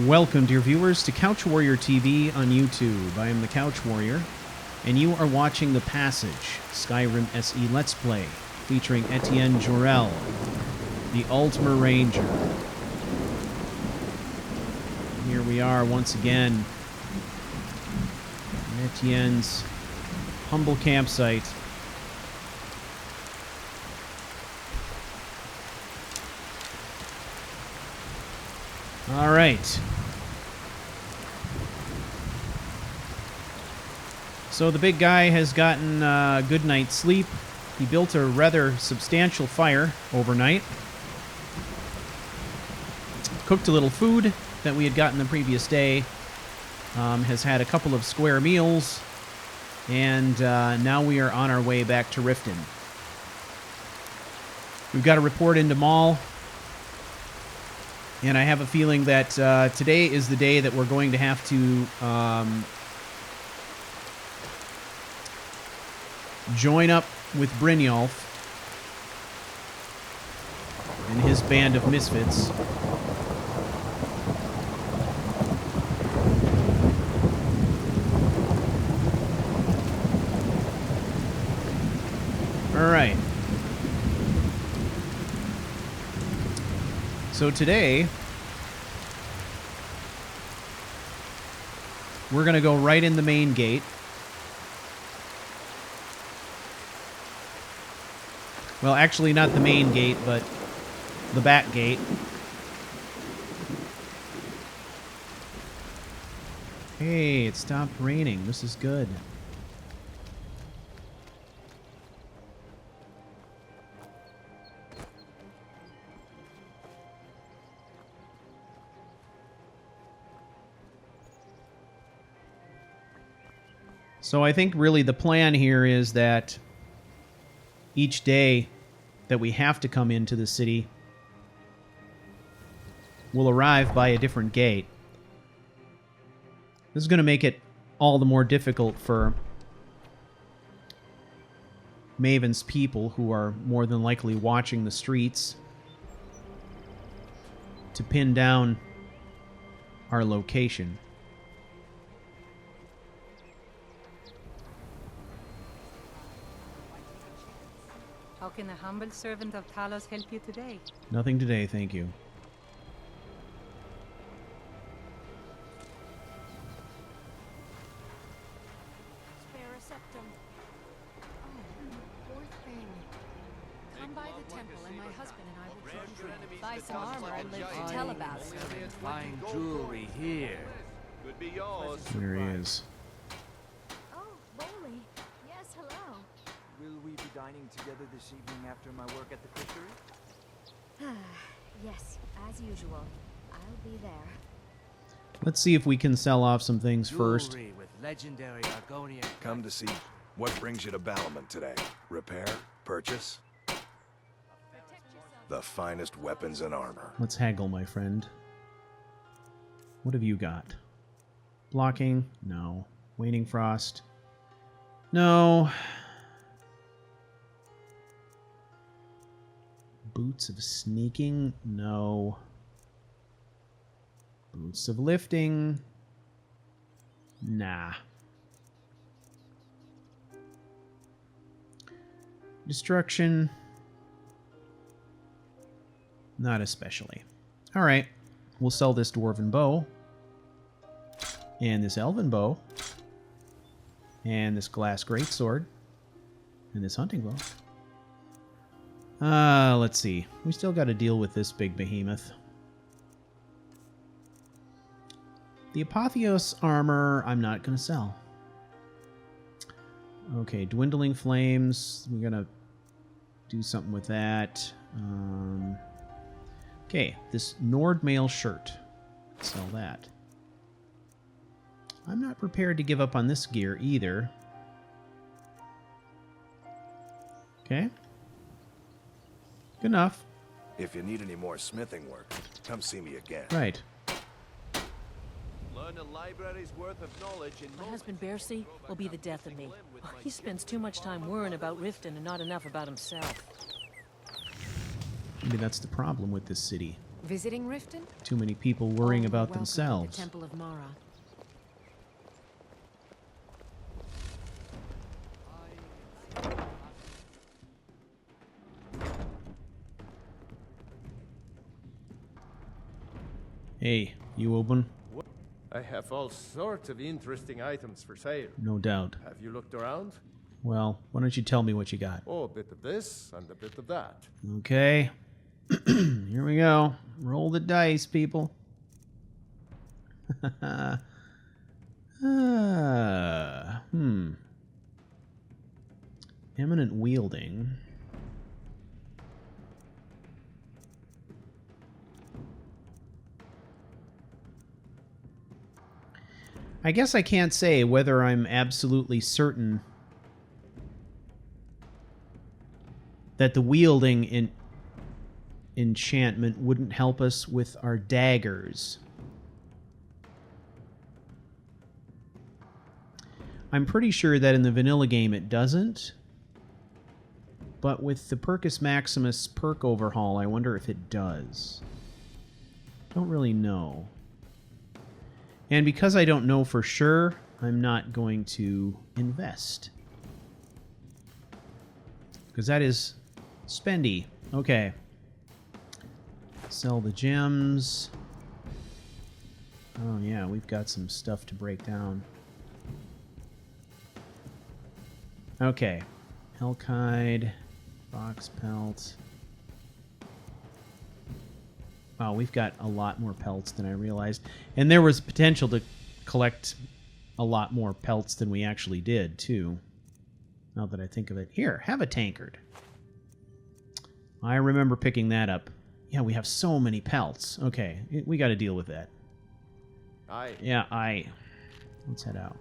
Welcome, dear viewers, to Couch Warrior TV on YouTube. I am the Couch Warrior, and you are watching The Passage, Skyrim SE Let's Play, featuring Ettient Jorel, the Ultimate Ranger. Here we are once again in Ettient's humble campsite. All right. So the big guy has gotten a good night's sleep. He built a rather substantial fire overnight. Cooked a little food that we had gotten the previous day. Has had a couple of square meals. And now we are on our way back to Riften. We've got to report into Maul. And I have a feeling that today is the day that we're going to have to join up with Brynjolf and his band of misfits. All right. So today, we're going to go right in the main gate. Well, actually not the main gate, but the back gate. Hey, it stopped raining. This is good. So I think really the plan here is that each day that we have to come into the city, we'll arrive by a different gate. This is going to make it all the more difficult for Maven's people, who are more than likely watching the streets, to pin down our location. How can a humble servant of Talos help you today? Nothing today, thank you. Spare a septum. Oh, poor thing. Come by the temple and my husband and I will treat you. Buy some armor and live to tell about it. Fine jewelry here. Could be yours. There he is. Oh, Bowley. Yes, hello. Will we be dining together this evening after my work at the fishery? Yes, as usual. I'll be there. Let's see if we can sell off some things first. Jewelry with legendary Argonian. Come to see what brings you to Balamant today. Repair? Purchase? The finest weapons and armor. Let's haggle, my friend. What have you got? Blocking? No. Waning Frost? No. Boots of Sneaking? No. Boots of Lifting? Nah. Destruction? Not especially. Alright. We'll sell this Dwarven Bow. And this Elven Bow. And this Glass Greatsword. And this Hunting Bow. Let's see. We still got to deal with this big behemoth. The Apotheos armor, I'm not going to sell. Okay, Dwindling Flames. We're going to do something with that. Okay, this Nord mail shirt. Sell that. I'm not prepared to give up on this gear either. Okay. Good enough. If you need any more smithing work, come see me again. Right. Learn a library's worth of knowledge in My husband Bercy will be the death of me. He spends too much time worrying about Riften and not enough about himself. Maybe that's the problem with this city. Visiting Riften? Too many people worrying All are about welcome at themselves. The Temple of Mara. Hey, you open? I have all sorts of interesting items for sale. No doubt. Have you looked around? Well, why don't you tell me what you got? Oh, a bit of this and a bit of that. Okay. Here we go. Roll the dice, people. Eminent wielding. I guess I can't say whether I'm absolutely certain that the wielding enchantment wouldn't help us with our daggers. I'm pretty sure that in the vanilla game it doesn't. But with the Percus Maximus perk overhaul, I wonder if it does. Don't really know. And because I don't know for sure, I'm not going to invest. Because that is spendy. Okay. Sell the gems. Oh yeah, we've got some stuff to break down. Okay. Hellkide. Box pelt. Wow, we've got a lot more pelts than I realized. And there was potential to collect a lot more pelts than we actually did, too. Now that I think of it. Here, have a tankard. I remember picking that up. Yeah, we have so many pelts. Okay, we got to deal with that. Aye. Yeah, let's head out.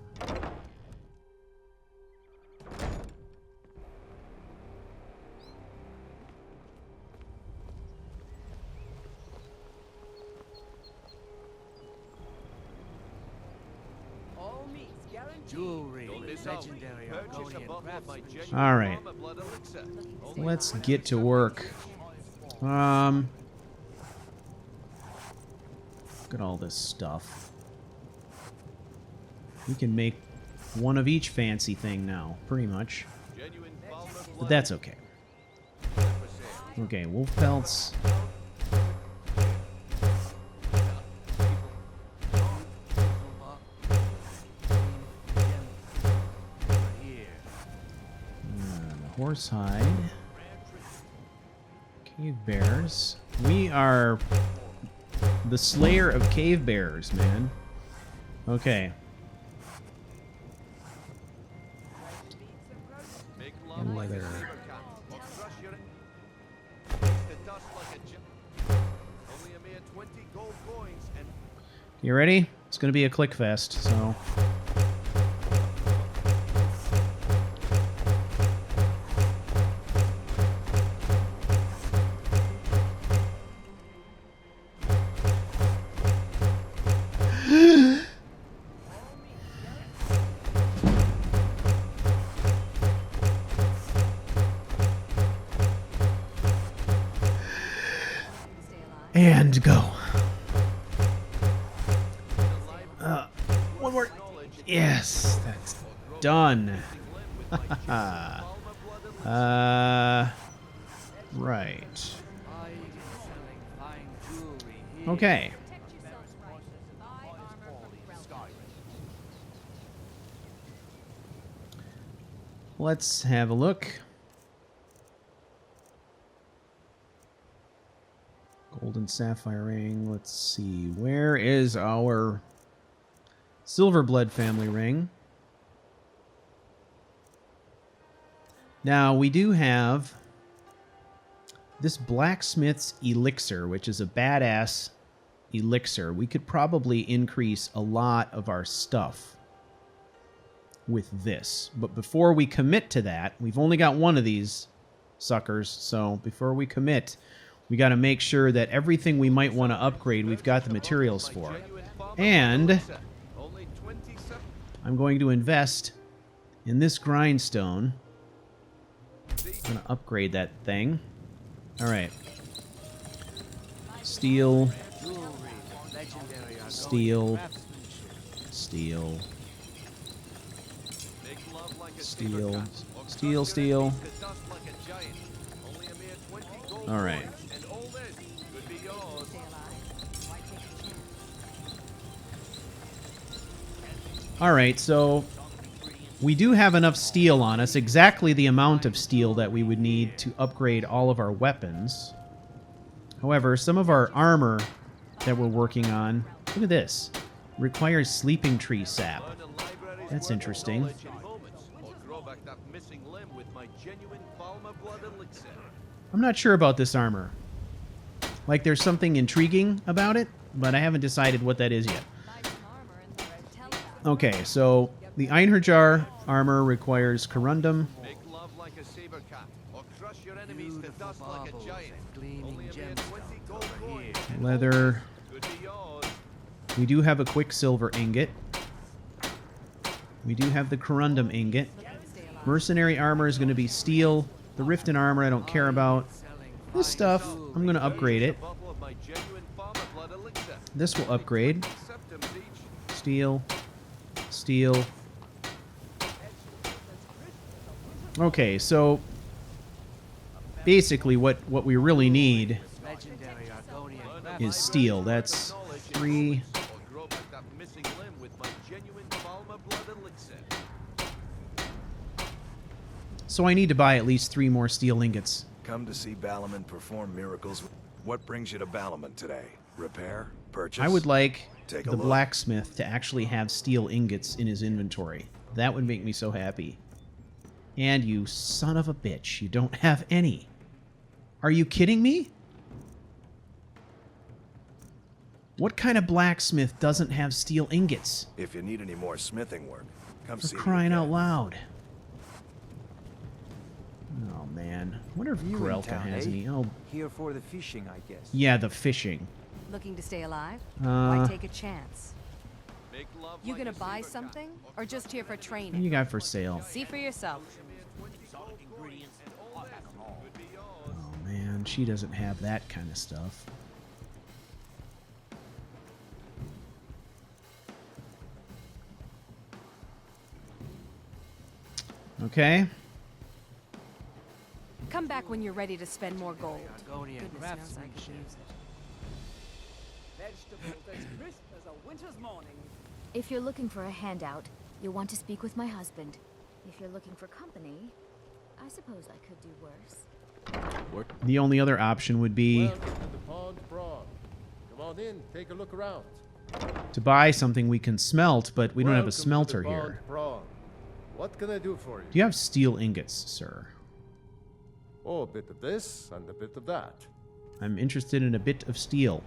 Jewelry, legendary Argonian craftsmanship. All right. Let's get to work. Look at all this stuff. We can make one of each fancy thing now, pretty much. But that's okay. Okay, wolf pelts. Horsehide. Cave bears. We are the slayer of cave bears, man. Okay. Leather. You ready? It's going to be a click fest, so... And go. One more. Yes, that's done. Right. Okay. Let's have a look. Golden sapphire ring. Let's see. Where is our Silverblood family ring? Now, we do have this blacksmith's elixir, which is a badass elixir. We could probably increase a lot of our stuff with this. But before we commit to that, we've only got one of these suckers. So before we commit, we got to make sure that everything we might want to upgrade, we've got the materials for. And I'm going to invest in this grindstone. I'm going to upgrade that thing. All right. Steel. Steel. Steel. Steel. Steel, steel. Alright. Alright, so we do have enough steel on us, exactly the amount of steel that we would need to upgrade all of our weapons. However, some of our armor that we're working on, look at this, requires sleeping tree sap. That's interesting. I'm not sure about this armor. Like, there's something intriguing about it, but I haven't decided what that is yet. Okay, so the Einherjar armor requires corundum. Leather. We do have a quicksilver ingot. We do have the corundum ingot. Mercenary armor is going to be steel. The Riften armor I don't care about. This stuff, I'm going to upgrade it. This will upgrade. Steel. Steel. Okay, so basically what we really need is steel. That's 3. So I need to buy at least 3 more steel ingots. Come to see Balaman perform miracles. What brings you to Balaman today? Repair? Purchase? I would like Take a the look. blacksmith to actually have steel ingots in his inventory. That would make me so happy. And you son of a bitch, you don't have any. Are you kidding me? What kind of blacksmith doesn't have steel ingots? If you need any more smithing work, come For see me crying out again. loud. Oh, man. I wonder if You in Grelka town, has eh? any. Oh, Here for the fishing, I guess. yeah, the fishing. Looking to stay alive? Why Uh, take a chance? You gonna buy something? Or just here for what do training? you got for sale? See for yourself. Oh, man, she doesn't have that kind of stuff. Okay. Come back when you're ready to spend more gold. Goodness knows I could use it. If you're looking for a handout, you'll want to speak with my husband. If you're looking for company, I suppose I could do worse. The only other option would be Welcome to the pond brawl. Come on in, take a look around. to buy something we can smelt, but we don't have a Welcome to the smelter pond here. brawl. What can I do for you? Do you have steel ingots, sir? Oh, a bit of this and a bit of that. I'm interested in a bit of steel.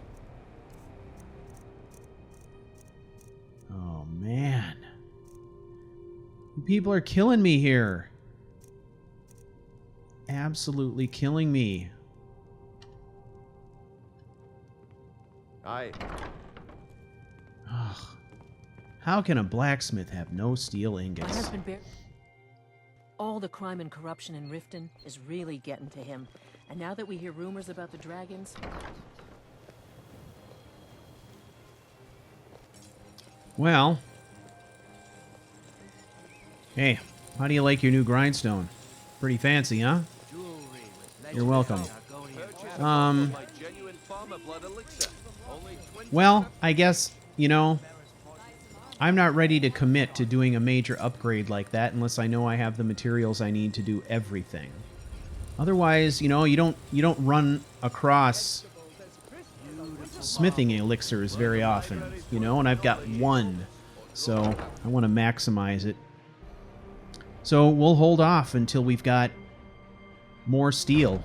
Oh, man. People are killing me here. Absolutely killing me. Aye. Ugh. How can a blacksmith have no steel My ingots? husband all the crime and corruption in Riften is really getting to him. And now that we hear rumors about the dragons, Well. Hey, how do you like your new grindstone? Pretty fancy, huh? You're welcome. Well, I guess, you know, I'm not ready to commit to doing a major upgrade like that unless I know I have the materials I need to do everything. Otherwise, you know, you don't run across smithing elixirs very often, you know, and I've got 1, so I want to maximize it. So we'll hold off until we've got more steel.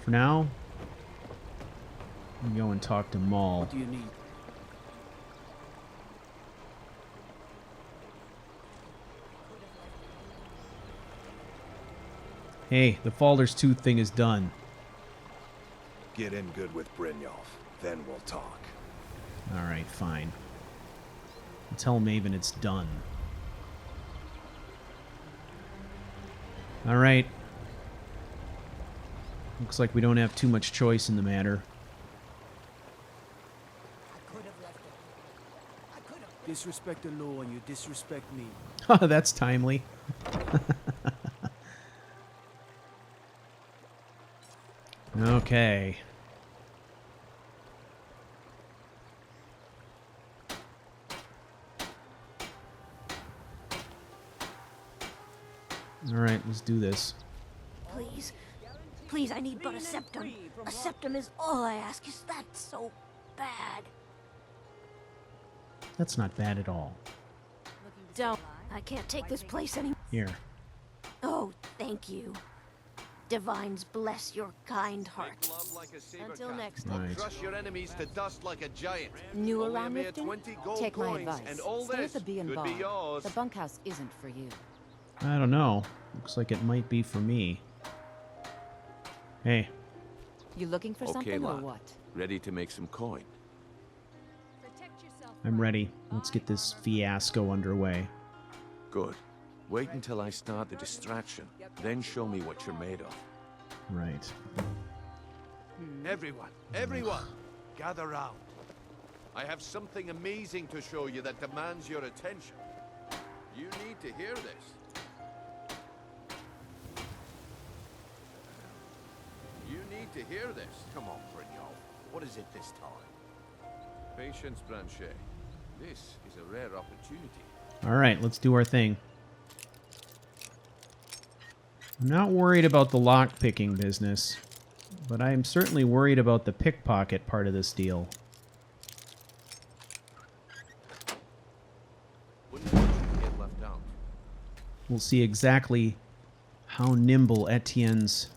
For now, I'm going to go and talk to Maul. What do you need? Hey, the Falder's Tooth thing is done. Get in good with Brynjolf, then we'll talk. Alright, fine. Tell Maven it's done. Alright. Looks like we don't have too much choice in the matter. Disrespect the law and you disrespect me. Oh, that's timely. Okay. All right, let's do this. Please. Please, I need but a septum. A septum is all I ask. Is that so bad? That's not bad at all. Don't. I can't take this place anymore. Here. Oh, thank you. Divines bless your kind heart. Until next time. Right. Crush your enemies to dust like a giant. New Only a around mere Riften? 20 gold Take my coins, advice. and all Stay this at the B and could bar. be yours. The bunkhouse isn't for you. I don't know. Looks like it might be for me. Hey. You looking for Okay, something or lad. what? Ready to make some coin. I'm ready. Let's get this fiasco underway. Good. Wait until I start the distraction, then show me what you're made of. Right. Everyone, gather round. I have something amazing to show you that demands your attention. You need to hear this. You need to hear this. Come on, Brignold. What is it this time? Patience, Branchet. This is a rare opportunity. All right, let's do our thing. I'm not worried about the lock-picking business, but I am certainly worried about the pickpocket part of this deal. Wouldn't want you to get left out. We'll see exactly how nimble Etienne's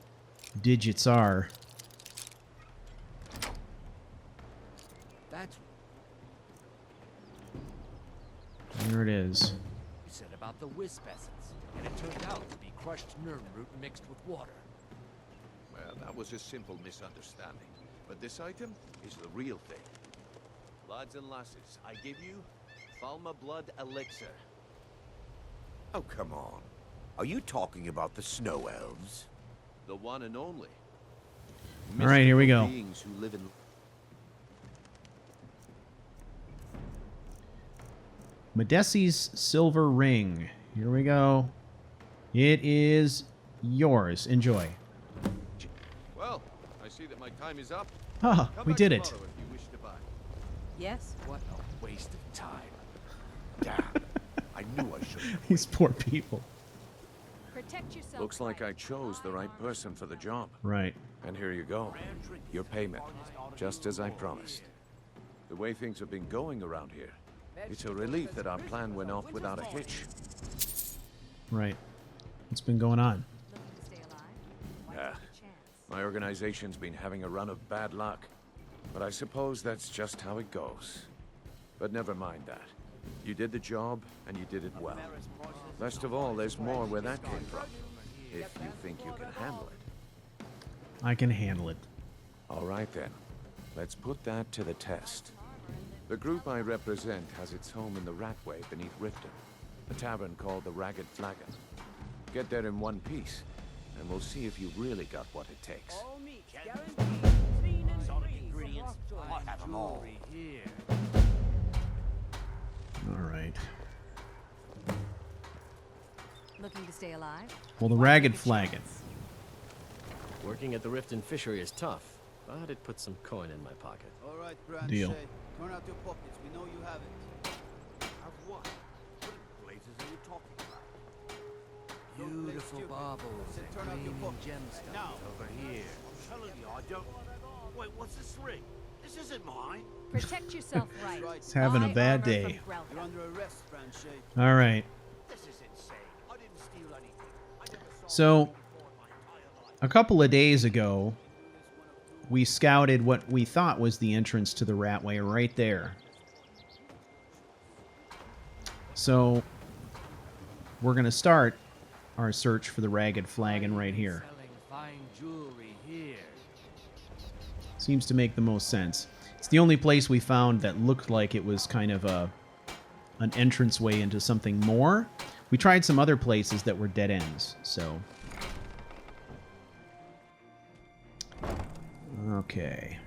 digits are. That's There it is. You said about the wisp essence, and it turned out to be crushed nerve root mixed with water. Well, that was a simple misunderstanding. But this item is the real thing. Lads and lasses, I give you Thalmor blood elixir. Oh, come on. Are you talking about the snow elves? The one and only. All right, here we go. Beings who live in Medesi's silver ring. Here we go. It is yours. Enjoy. Well, I see that my time is up. Ah, Come we back did it. tomorrow if you wish to buy. Yes? What a waste of time. Damn. I knew I shouldn't. These poor people. Protect yourself. Looks like I chose the right person for the job. Right. And here you go. Your payment, just as I promised. The way things have been going around here, it's a relief that our plan went off without a hitch. Right. What's been going on? My organization's been having a run of bad luck. But I suppose that's just how it goes. But never mind that. You did the job, and you did it well. Best of all, there's more where that came from. If you think you can handle it. I can handle it. All right then. Let's put that to the test. The group I represent has its home in the Ratway beneath Riften, a tavern called the Ragged Flagon. Get there in one piece, and we'll see if you really got what it takes. Have them all. All right. Looking to stay alive? Well, the Ragged Flagon. Working at the Riften fishery is tough, but it puts some coin in my pocket. all right, Brad. Deal. Turn out your pockets. We know you have it. Have what? What in blazes are you talking about? Beautiful baubles and Turn out your gleaming pockets. gemstones Now. over here. I'm telling you, I don't... Wait, what's this ring? This isn't mine. Protect yourself right. He's having a Buy bad armor day. from Grelka. You're under arrest, Franchet. All right. This is insane. I didn't steal anything. I never saw So, anything before in my entire life. a couple of days ago, we scouted what we thought was the entrance to the Ratway right there. So, we're going to start our search for the Ragged Flagon right here. Selling fine jewelry here. Seems to make the most sense. It's the only place we found that looked like it was kind of an entranceway into something more. We tried some other places that were dead ends, so... Okay.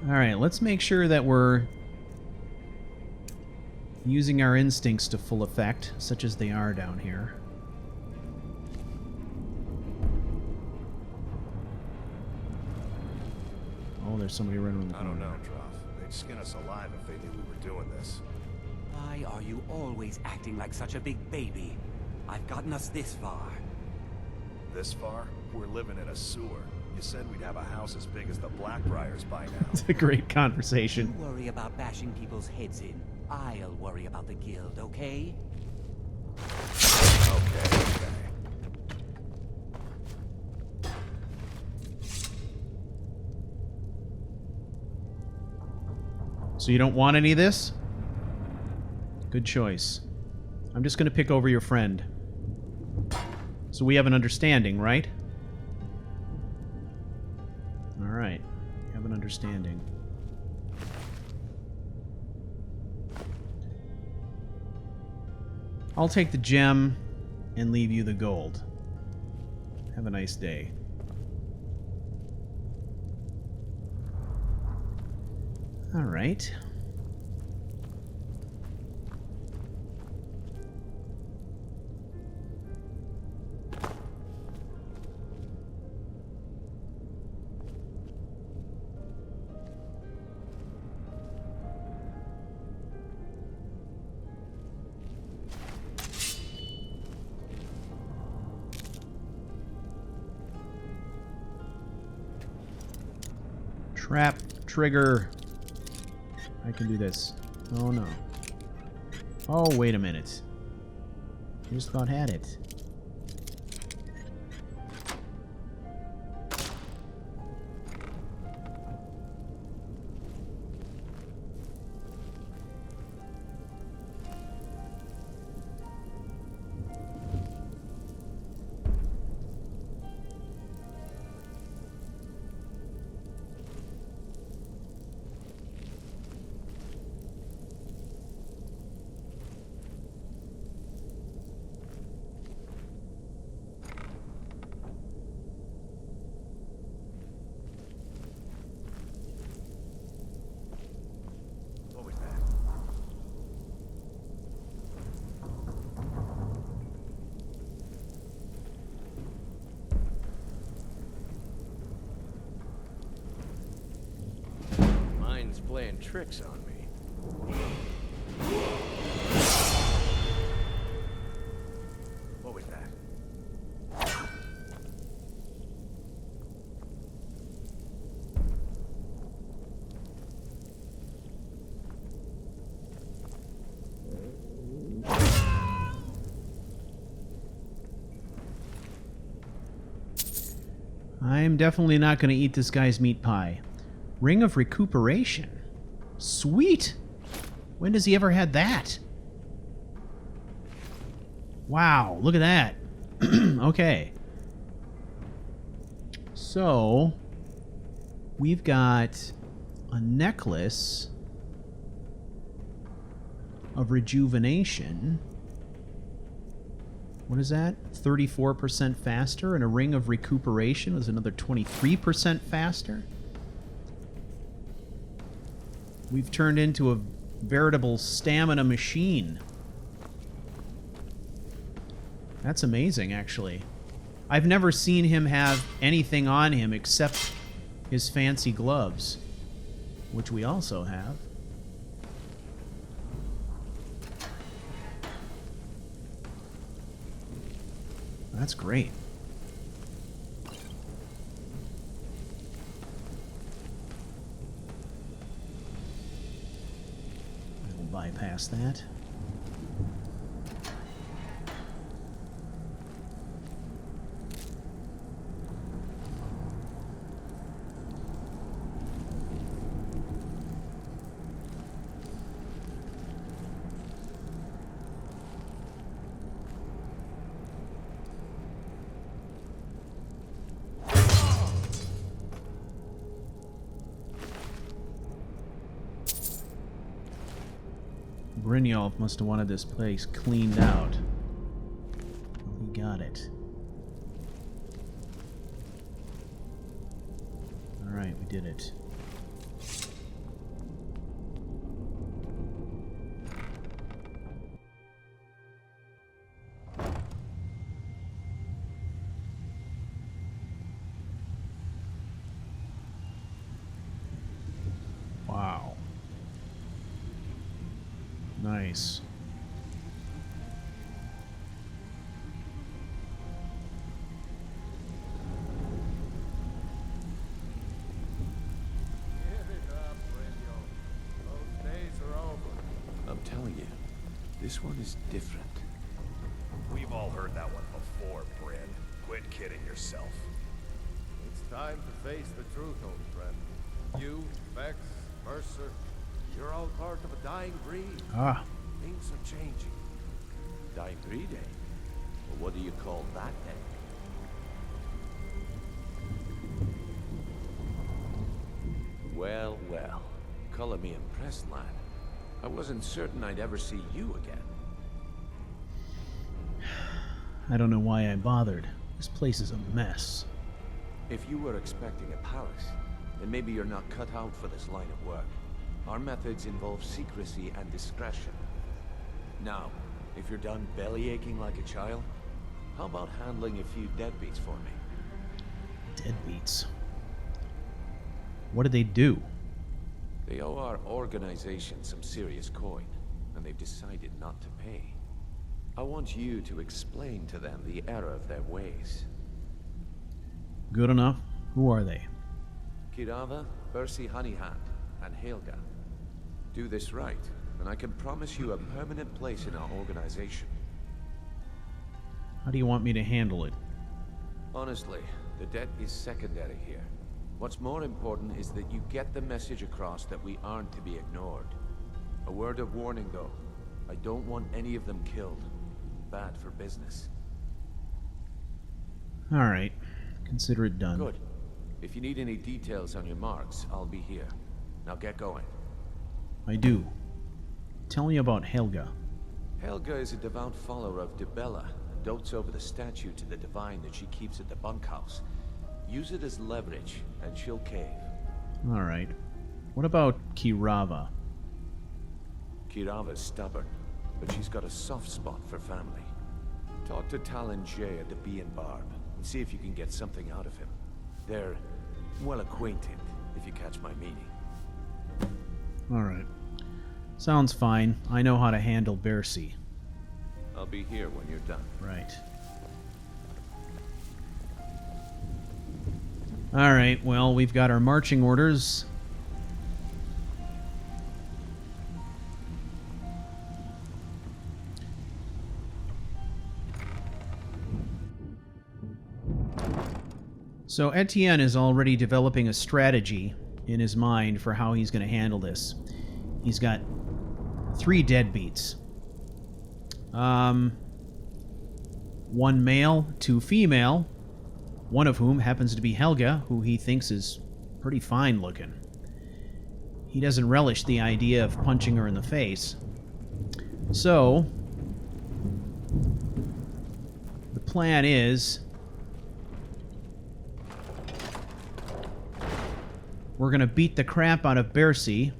All right, let's make sure that we're using our instincts to full effect, such as they are down here. Oh, there's somebody running around the corner. I don't know, Trough. They'd skin us alive if they knew we were doing this. Why are you always acting like such a big baby? I've gotten us this far. This far? We're living in a sewer. You said we'd have a house as big as the Blackbriars by now. It's a great conversation. You worry about bashing people's heads in. I'll worry about the guild, okay? Okay. So you don't want any of this? Good choice. I'm just going to pick over your friend. So we have an understanding, right? Alright. We have an understanding. I'll take the gem and leave you the gold. Have a nice day. Alright. Trap trigger. I can do this. Oh no. Oh, wait a minute. Just about had it. Playing tricks on me. What was that? I'm definitely not going to eat this guy's meat pie. Ring of Recuperation. Sweet! When does he ever had that? Wow, look at that. Okay. So, we've got a necklace of rejuvenation. What is that? 34% faster, and a ring of recuperation was another 23% faster. We've turned into a veritable stamina machine. That's amazing, actually. I've never seen him have anything on him except his fancy gloves, which we also have. That's great. Bypass that. Brynjolf must have wanted this place cleaned out. He got it. Alright, we did it. Wow. Nice. I'm telling you, this one is different. We've all heard that one before, Bryn. Quit kidding yourself. It's time to face the truth, old friend. You, Vex, Mercer, you're all part of a dying breed. Ah. Things are changing. Dying breed, eh? Well, what do you call that, then? Well, well. Color me impressed, lad. I wasn't certain I'd ever see you again. I don't know why I bothered. This place is a mess. If you were expecting a palace, then maybe you're not cut out for this line of work. Our methods involve secrecy and discretion. Now, if you're done belly-aching like a child, how about handling a few deadbeats for me? Deadbeats? What did they do? They owe our organization some serious coin, and they've decided not to pay. I want you to explain to them the error of their ways. Good enough. Who are they? Kirava, Bersi Honeyhand, and Helga. Do this right, and I can promise you a permanent place in our organization. How do you want me to handle it? Honestly, the debt is secondary here. What's more important is that you get the message across that we aren't to be ignored. A word of warning, though. I don't want any of them killed. Bad for business. Alright. Consider it done. Good. If you need any details on your marks, I'll be here. Now get going. I do. Tell me about Helga. Helga is a devout follower of Dibella and dotes over the statue to the divine that she keeps at the bunkhouse. Use it as leverage, and she'll cave. Alright. What about Kirava? Kirava's stubborn, but she's got a soft spot for family. Talk to Talon Jay at the Bee and Barb, and see if you can get something out of him. They're well acquainted, if you catch my meaning. Alright. Sounds fine. I know how to handle Bersi. I'll be here when you're done. Right. Alright, well, we've got our marching orders. So Etienne is already developing a strategy in his mind for how he's going to handle this. He's got 3 deadbeats. 1 male, 2 female, one of whom happens to be Helga, who he thinks is pretty fine looking. He doesn't relish the idea of punching her in the face. So, the plan is we're going to beat the crap out of Bersi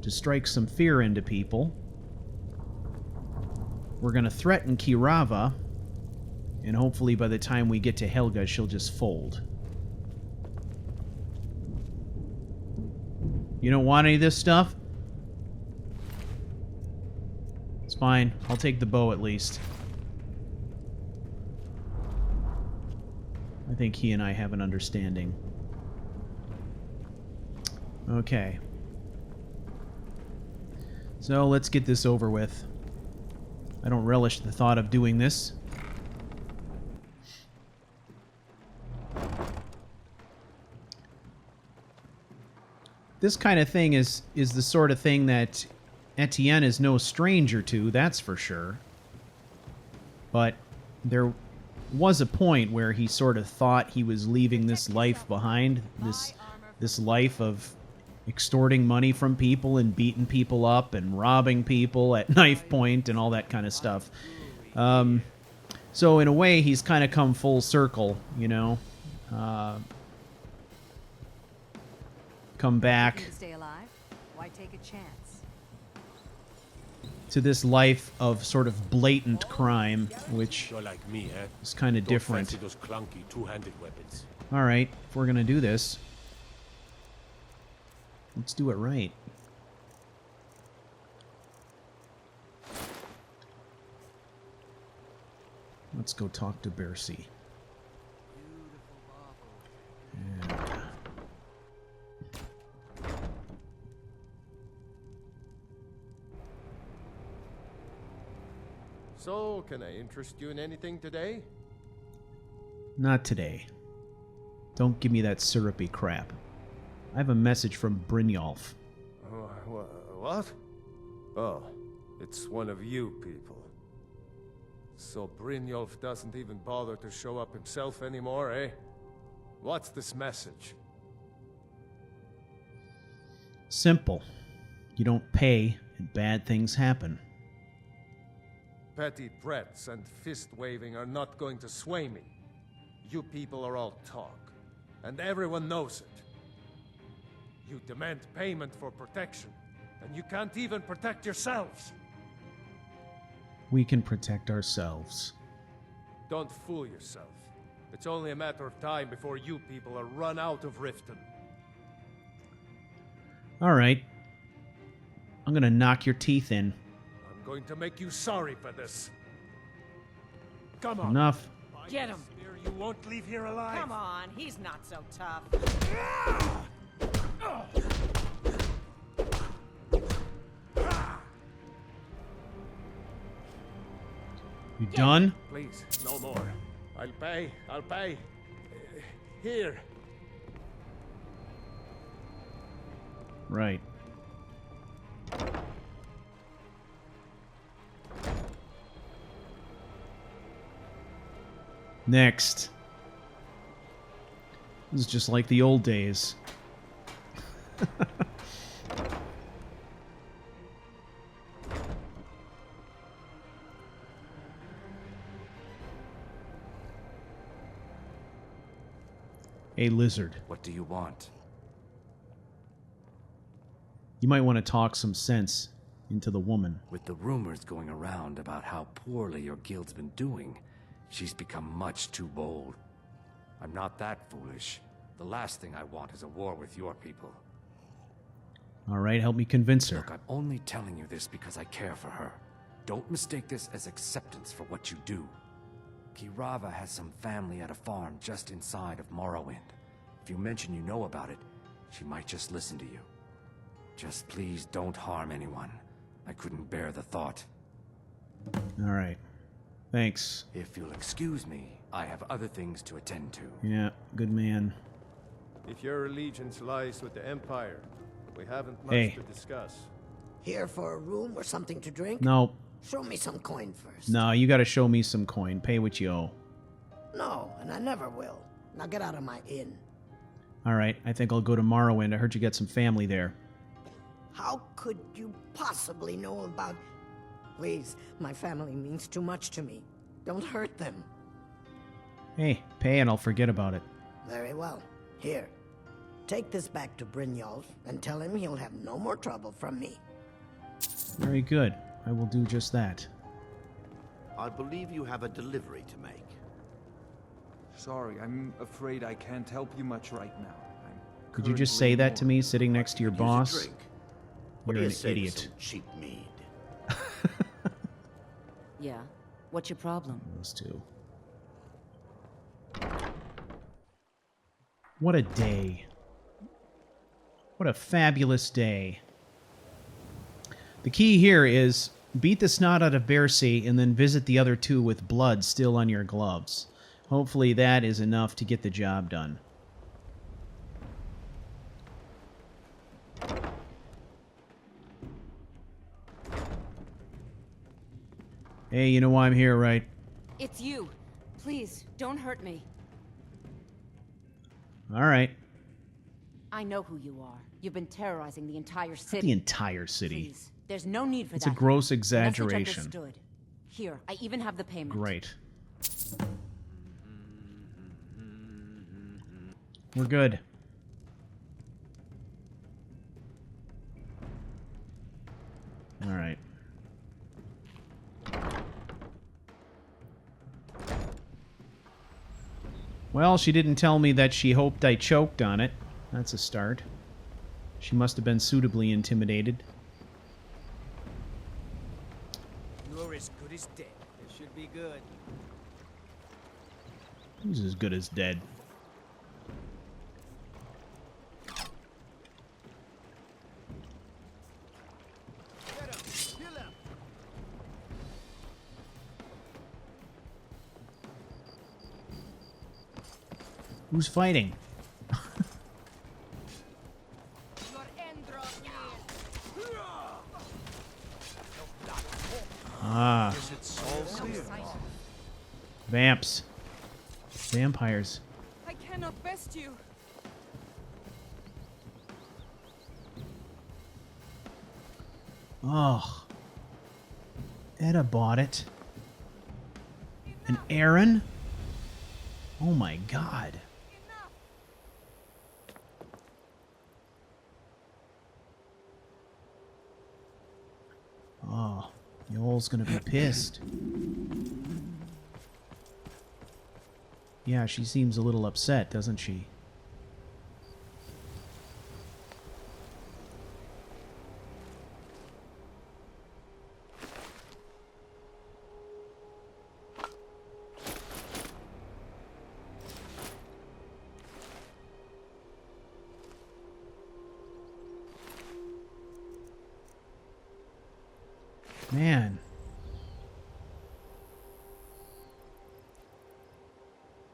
to strike some fear into people. We're going to threaten Kirava, and hopefully by the time we get to Helga, she'll just fold. You don't want any of this stuff? It's fine. I'll take the bow at least. I think he and I have an understanding. Okay. So let's get this over with. I don't relish the thought of doing this. This kind of thing is the sort of thing that Etienne is no stranger to, that's for sure. But there was a point where he sort of thought he was leaving this life behind, this life of extorting money from people and beating people up and robbing people at knife point and all that kind of stuff. So in a way, he's kind of come full circle, you know. Come back Stay alive. Why take a chance? to this life of sort of blatant crime, which You're like me, eh? is kind of Don't different. fancy those clunky two-handed weapons. All right, if we're gonna do this, let's do it right. Let's go talk to Bercy. And So, can I interest you in anything today? not today. Don't give me that syrupy crap. I have a message from Brynjolf. What? Oh, it's one of you people. So Brynjolf doesn't even bother to show up himself anymore, eh? What's this message? Simple. You don't pay, and bad things happen. Petty threats and fist-waving are not going to sway me. You people are all talk, and everyone knows it. You demand payment for protection, and you can't even protect yourselves. We can protect ourselves. Don't fool yourself. It's only a matter of time before you people are run out of Riften. All right. I'm gonna knock your teeth in. I'm going to make you sorry for this. Come on. Enough. Get him! You won't leave here alive. Come on, he's not so tough. You done? Please, no more. I'll pay. I'll pay. Here. Right. Next. This is just like the old days. A lizard. What do you want? You might want to talk some sense into the woman. With the rumors going around about how poorly your guild's been doing, she's become much too bold. I'm not that foolish. The last thing I want is a war with your people. All right, help me convince her. Look, I'm only telling you this because I care for her. Don't mistake this as acceptance for what you do. Kirava has some family at a farm just inside of Morrowind. If you mention you know about it, she might just listen to you. Just please don't harm anyone. I couldn't bear the thought. All right. Thanks. If you'll excuse me, I have other things to attend to. Yeah, good man. If your allegiance lies with the Empire, we haven't much Hey. to discuss. Here for a room or something to drink? No. Show me some coin first. No, you gotta show me some coin. Pay what you owe. No, and I never will. Now get out of my inn. All right, I think I'll go to Morrowind. I heard you got some family there. How could you possibly know about... Please, my family means too much to me. Don't hurt them. Hey, pay and I'll forget about it. Very well. Here. Take this back to Brynjolf and tell him he'll have no more trouble from me. Very good. I will do just that. I believe you have a delivery to make. Sorry, I'm afraid I can't help you much right now. Could you just say that to me, sitting next to your boss? Drink. What You're do an you say to idiot. some cheap mead? Yeah. What's your problem? Those two. What a day. What a fabulous day. The key here is beat the snot out of Bercy and then visit the other two with blood still on your gloves. Hopefully that is enough to get the job done. Hey, you know why I'm here, right? It's you. Please, don't hurt me. All right. I know who you are. You've been terrorizing the entire city. The entire city. Please, there's no need for It's that. a gross Message exaggeration. understood. Here, I even have the payment. Great. We're good. All right. Well, she didn't tell me that she hoped I choked on it. That's a start. She must have been suitably intimidated. You're as good as dead. It should be good. Who's as good as dead? Who's fighting? Ah. Vamps. Vampires. I cannot best you. Oh. Etta bought it. And Aaron? Oh my god. Oh, Yoel's gonna be pissed. Yeah, she seems a little upset, doesn't she? Man.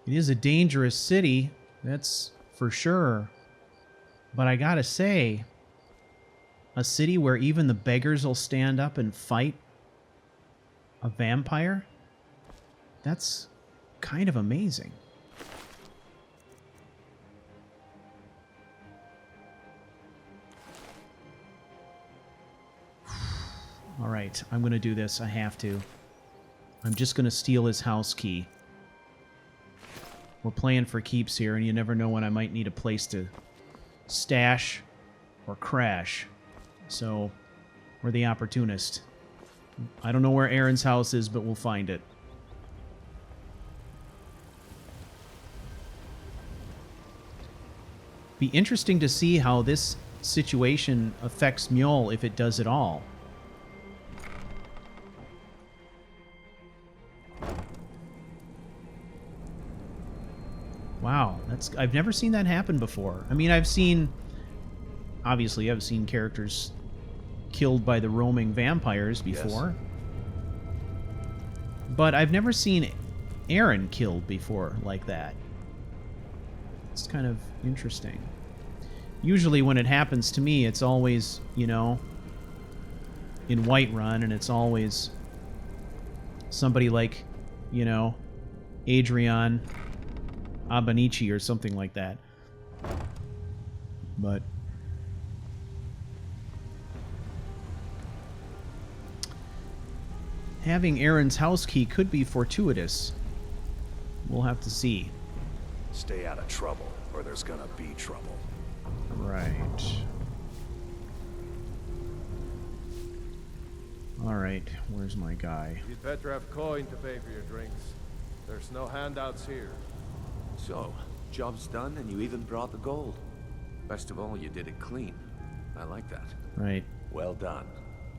It is a dangerous city, that's for sure. But I gotta say, a city where even the beggars will stand up and fight a vampire? That's kind of amazing. Alright, I'm gonna do this. I have to. I'm just gonna steal his house key. We're playing for keeps here, and you never know when I might need a place to stash or crash. So, we're the opportunist. I don't know where Aaron's house is, but we'll find it. Be interesting to see how this situation affects Mjol, if it does at all. Wow, I've never seen that happen before. I mean, obviously I've seen characters killed by the roaming vampires before. Yes. But I've never seen Aaron killed before like that. It's kind of interesting. Usually when it happens to me, it's always, you know, in Whiterun, and it's always somebody like, you know, Adrian Abanichi or something like that. But having Aaron's house key could be fortuitous. We'll have to see. Stay out of trouble, or there's gonna be trouble. Right. Alright, where's my guy? You'd better have coin to pay for your drinks. There's no handouts here. So, job's done and you even brought the gold. Best of all, you did it clean. I like that. Right. Well done.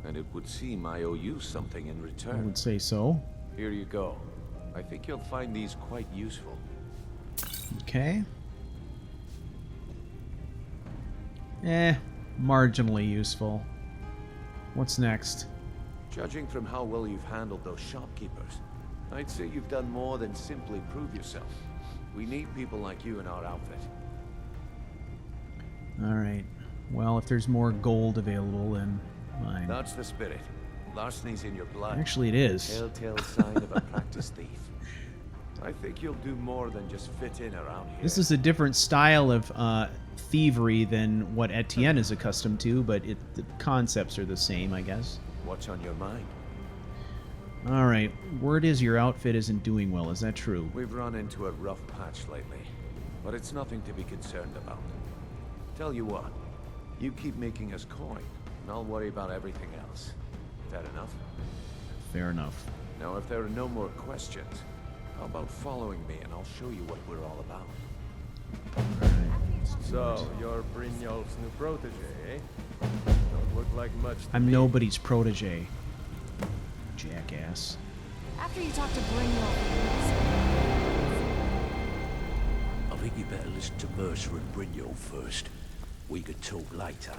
And it would seem I owe you something in return. I would say so. Here you go. I think you'll find these quite useful. Okay. Marginally useful. What's next? Judging from how well you've handled those shopkeepers, I'd say you've done more than simply prove yourself. We need people like you in our outfit. Alright. Well, if there's more gold available, then fine. That's the spirit. Larceny's in your blood. Actually, it is. Telltale sign of a practiced thief. I think you'll do more than just fit in around here. This is a different style of thievery than what Etienne is accustomed to, but the concepts are the same, I guess. What's on your mind? Alright, word is your outfit isn't doing well, is that true? We've run into a rough patch lately, but it's nothing to be concerned about. Tell you what, you keep making us coin, and I'll worry about everything else. Fair enough? Fair enough. Now, if there are no more questions, how about following me and I'll show you what we're all about. So, you're Brynjolf's new protege, eh? Don't look like much to I'm me. nobody's protege. Jackass. After you talk to Brynjolf, I think you better listen to Mercer and Brynjolf first. We could talk later.